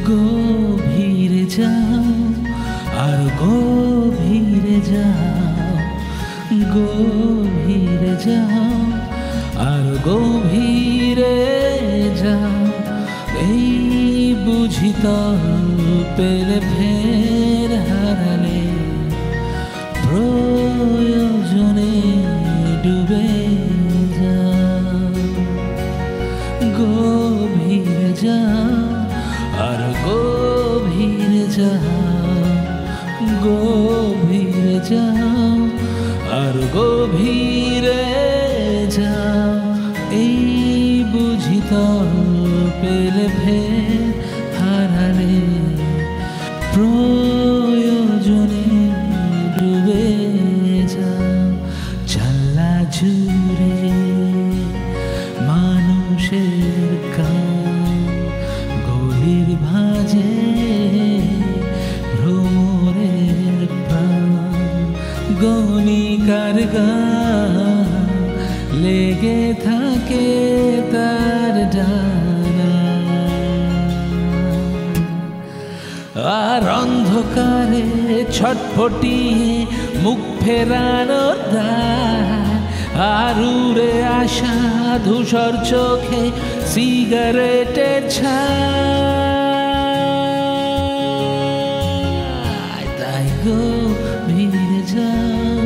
গভীরে যাও আর গভীরে যাও, গভীরে যাও আর গভীরে যাও। এই বুঝি তল পেলে ফের হারালে, প্রয়োজনে ডুবে যাও। গভীরে যাও আর গভীরে যাও, গভীরে যাও আর গভীরে যাও। এই বুঝি তল পেলে ফের হারালে, প্রয়োজনে ডুবে যাও। জানলা জুড়ে মানুষের গান, গলির ভাঁজে ভ্রমরের প্রাণ। গণিকার গান লেগে থাকে তার ডানা, আর অন্ধকারে ছটফটিয়ে মুখ ফেরানোর দায়। আর উড়ে আসা ধূসর চোখে সিগারেটের ছায়। তাই গভীরে যাও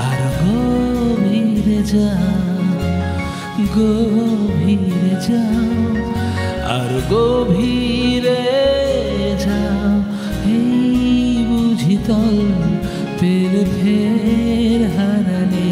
আর গভীরে যাও, গভীরে যাও আর গভীরে যাও। এই বুঝি তল পেলে ফের হারালে,